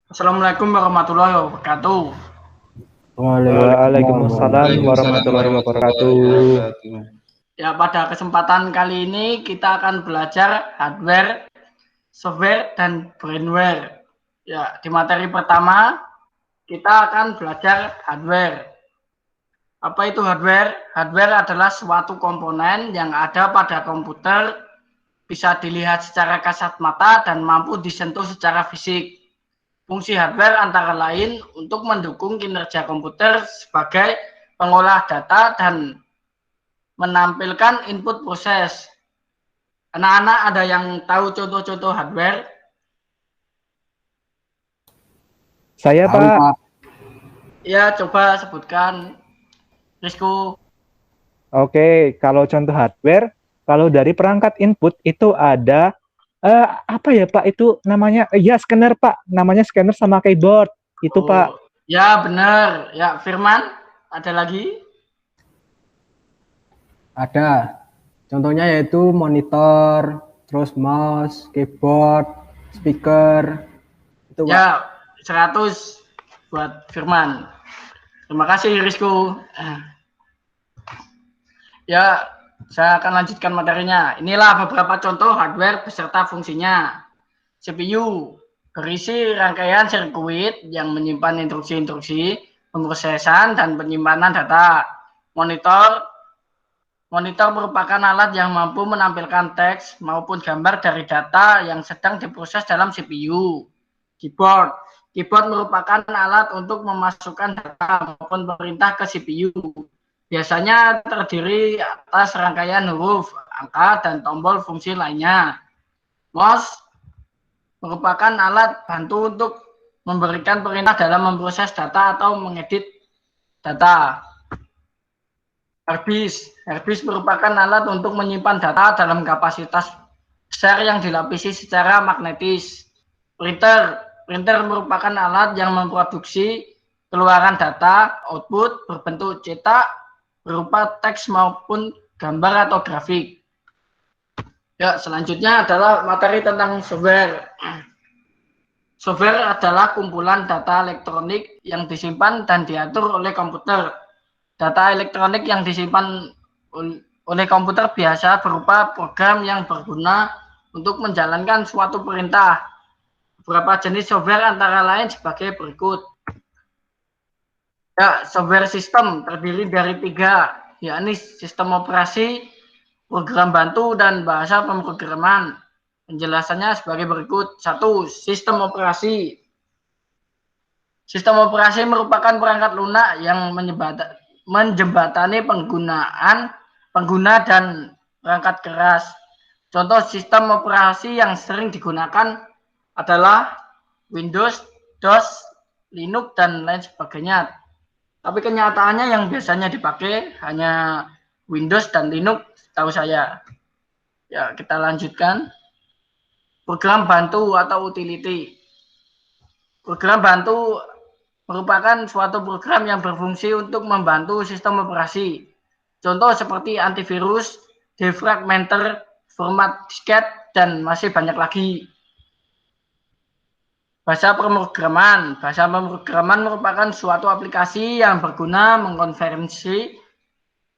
Assalamualaikum warahmatullahi wabarakatuh. Waalaikumsalam warahmatullahi wabarakatuh. Ya, pada kesempatan kali ini kita akan belajar hardware, software, dan brainware. Ya, di materi pertama kita akan belajar hardware. Apa itu hardware? Hardware adalah suatu komponen yang ada pada komputer, bisa dilihat secara kasat mata dan mampu disentuh secara fisik. Fungsi hardware antara lain untuk mendukung kinerja komputer sebagai pengolah data dan menampilkan input proses. Anak-anak ada yang tahu contoh-contoh hardware? Saya Pak. Ya, coba sebutkan, Rizku. Oke, kalau contoh hardware, kalau dari perangkat input itu ada apa ya Pak? Itu namanya ya scanner Pak. Namanya scanner sama keyboard. Itu Pak. Ya benar. Ya, Firman, ada lagi? Ada. Contohnya yaitu monitor, terus mouse, keyboard, speaker. Itu, Pak. Ya, 100 buat Firman. Terima kasih, Rizku. Ya, saya akan lanjutkan materinya. Inilah beberapa contoh hardware beserta fungsinya. CPU berisi rangkaian sirkuit yang menyimpan instruksi-instruksi, pemrosesan, dan penyimpanan data. Monitor merupakan alat yang mampu menampilkan teks maupun gambar dari data yang sedang diproses dalam CPU. Keyboard merupakan alat untuk memasukkan data maupun perintah ke CPU. Biasanya terdiri atas rangkaian huruf, angka, dan tombol fungsi lainnya. Mouse merupakan alat bantu untuk memberikan perintah dalam memproses data atau mengedit data. Harddisk merupakan alat untuk menyimpan data dalam kapasitas besar yang dilapisi secara magnetis. Printer merupakan alat yang memproduksi keluaran data output berbentuk cetak berupa teks maupun gambar atau grafik. Ya, selanjutnya adalah materi tentang software. Software adalah kumpulan data elektronik yang disimpan dan diatur oleh komputer. Data elektronik yang disimpan oleh komputer biasa berupa program yang berguna untuk menjalankan suatu perintah. Beberapa jenis software antara lain sebagai berikut. Ya, software sistem terdiri dari 3, yakni sistem operasi, program bantu, dan bahasa pemrograman. Penjelasannya sebagai berikut. 1. Sistem operasi. Sistem operasi merupakan perangkat lunak yang menjembatani penggunaan pengguna dan perangkat keras. Contoh sistem operasi yang sering digunakan adalah Windows, DOS, Linux, dan lain sebagainya. Tapi kenyataannya yang biasanya dipakai hanya Windows dan Linux, tahu saya. Ya, kita lanjutkan. Program bantu atau utility. Program bantu merupakan suatu program yang berfungsi untuk membantu sistem operasi. Contoh seperti antivirus, defragmenter, format disket, dan masih banyak lagi. Bahasa pemrograman. Bahasa pemrograman merupakan suatu aplikasi yang berguna mengkonversi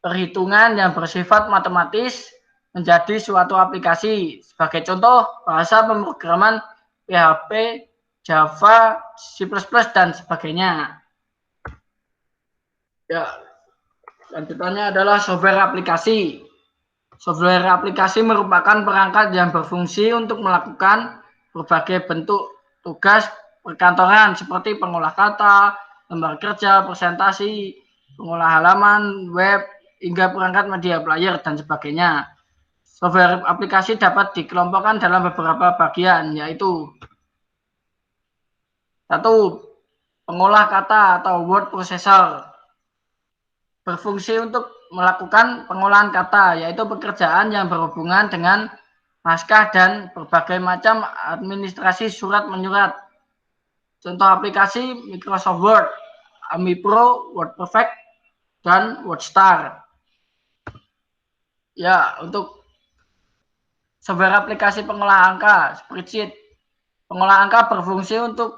perhitungan yang bersifat matematis menjadi suatu aplikasi. Sebagai contoh, bahasa pemrograman PHP, Java, C++, dan sebagainya. Ya, lanjutannya adalah software aplikasi. Software aplikasi merupakan perangkat yang berfungsi untuk melakukan berbagai bentuk tugas perkantoran seperti pengolah kata, lembar kerja, presentasi, pengolah halaman, web, hingga perangkat media player, dan sebagainya. Software aplikasi dapat dikelompokkan dalam beberapa bagian, yaitu 1. Pengolah kata atau word processor. Berfungsi untuk melakukan pengolahan kata, yaitu pekerjaan yang berhubungan dengan naskah dan berbagai macam administrasi surat menyurat. Contoh aplikasi Microsoft Word, AmiPro, WordPerfect, dan WordStar. Ya, untuk software aplikasi pengolah angka, spreadsheet. Pengolah angka berfungsi untuk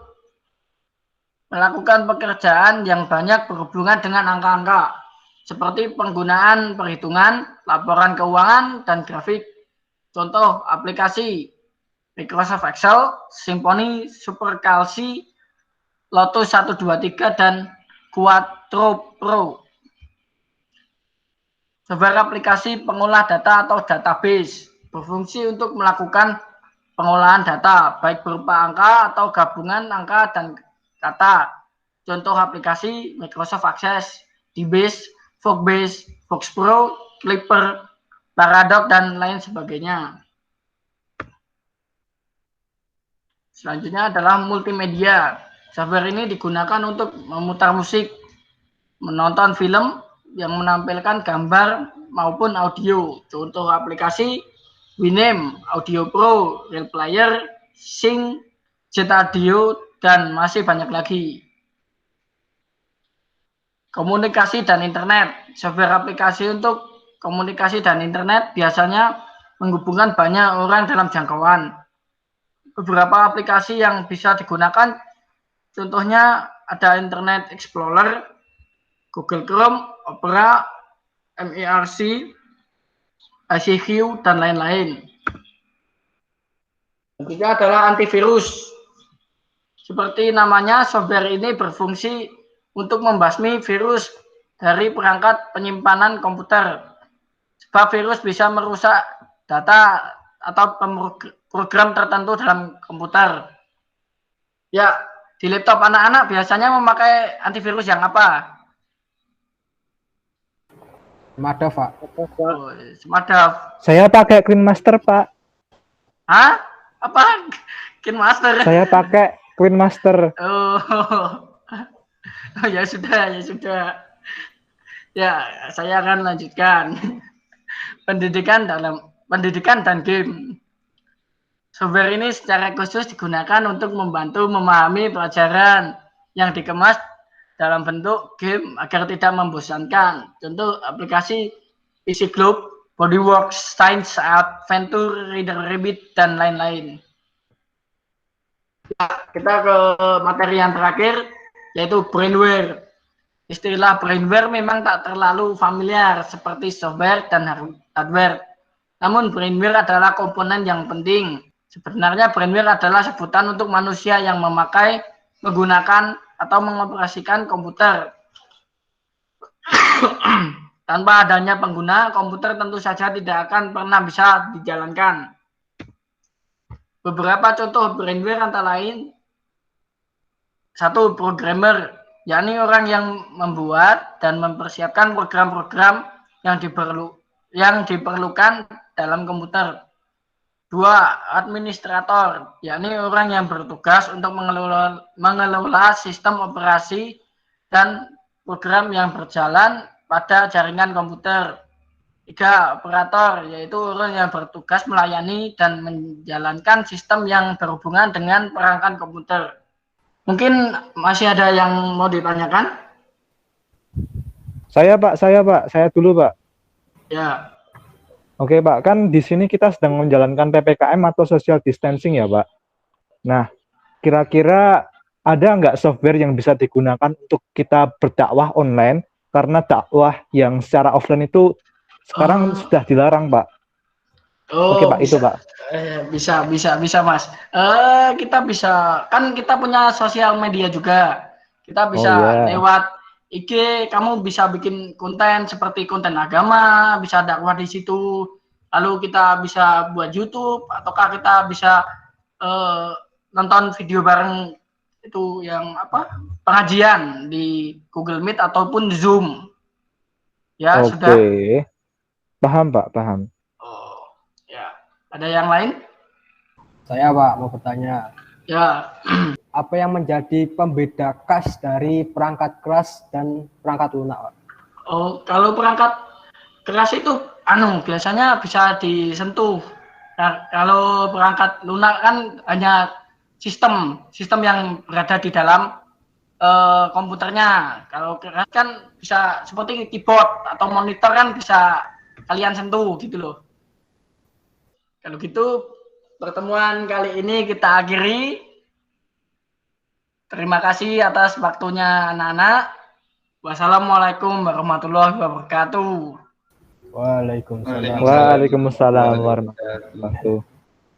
melakukan pekerjaan yang banyak berhubungan dengan angka-angka, seperti penggunaan perhitungan, laporan keuangan, dan grafik. Contoh aplikasi Microsoft Excel, Symfony, SuperCalc, Lotus 123, dan Quattro Pro. Software aplikasi pengolah data atau database berfungsi untuk melakukan pengolahan data, baik berupa angka atau gabungan angka dan kata. Contoh aplikasi Microsoft Access, DBase, Foxbase, FoxPro, Clipper, Paradox, dan lain sebagainya. Selanjutnya adalah multimedia. Software ini digunakan untuk memutar musik, menonton film yang menampilkan gambar maupun audio. Contoh aplikasi Winamp, Audio Pro, Real Player, Sync, Zetadio, dan masih banyak lagi. Komunikasi dan internet. Software aplikasi untuk komunikasi dan internet biasanya menghubungkan banyak orang dalam jangkauan. Beberapa aplikasi yang bisa digunakan, contohnya ada Internet Explorer, Google Chrome, Opera, MERC, ICQ, dan lain-lain. Ketiga adalah antivirus. Seperti namanya, software ini berfungsi untuk membasmi virus dari perangkat penyimpanan komputer. Sebab virus bisa merusak data atau program tertentu dalam komputer. Ya, di laptop anak-anak biasanya memakai antivirus yang apa? Madaf, Pak. Oh, Madaf. Saya pakai Clean Master, Pak. Hah? Apa? Clean Master? Saya pakai Clean Master. Oh, ya sudah, ya sudah. Ya, saya akan lanjutkan. Pendidikan dan game. Software ini secara khusus digunakan untuk membantu memahami pelajaran yang dikemas dalam bentuk game agar tidak membosankan. Contoh aplikasi PC Globe, Bodyworks, Science Adventure, Reader Rabbit, dan lain-lain. Kita ke materi yang terakhir, yaitu brainware. Istilah brainware memang tak terlalu familiar seperti software dan hardware. Namun brainware adalah komponen yang penting. Sebenarnya brainware adalah sebutan untuk manusia yang memakai, menggunakan, atau mengoperasikan komputer. Tanpa adanya pengguna, komputer tentu saja tidak akan pernah bisa dijalankan. Beberapa contoh brainware antara lain, satu, programmer, yakni orang yang membuat dan mempersiapkan program-program yang diperlukan dalam komputer. Dua, administrator, yakni orang yang bertugas untuk mengelola sistem operasi dan program yang berjalan pada jaringan komputer. Tiga, operator, yaitu orang yang bertugas melayani dan menjalankan sistem yang berhubungan dengan perangkat komputer. Mungkin masih ada yang mau ditanyakan? Saya dulu, Pak. Ya. Oke, Pak, kan di sini kita sedang menjalankan PPKM atau social distancing ya, Pak. Nah, kira-kira ada nggak software yang bisa digunakan untuk kita berdakwah online? Karena dakwah yang secara offline itu sekarang sudah dilarang, Pak. Oke, Pak, bisa, itu, Pak. Bisa, Mas. Kita bisa, kan kita punya sosial media juga. Kita bisa lewat IG, kamu bisa bikin konten seperti konten agama, bisa dakwah di situ. Lalu kita bisa buat YouTube, ataukah kita bisa nonton video bareng itu yang apa? Pengajian di Google Meet ataupun Zoom. Ya, sudah. Paham, Pak, paham. Oh, ya. Ada yang lain? Saya, Pak, mau bertanya. Ya. Apa yang menjadi pembeda khas dari perangkat keras dan perangkat lunak, Pak? Oh, kalau perangkat keras itu biasanya bisa disentuh. Nah, kalau perangkat lunak kan hanya sistem yang berada di dalam komputernya. Kalau keras kan bisa seperti keyboard atau monitor kan bisa kalian sentuh gitu loh. Kalau gitu pertemuan kali ini kita akhiri. Terima kasih atas waktunya anak-anak. Wassalamualaikum warahmatullahi wabarakatuh. Waalaikumsalam. Waalaikumsalam warahmatullahi wabarakatuh.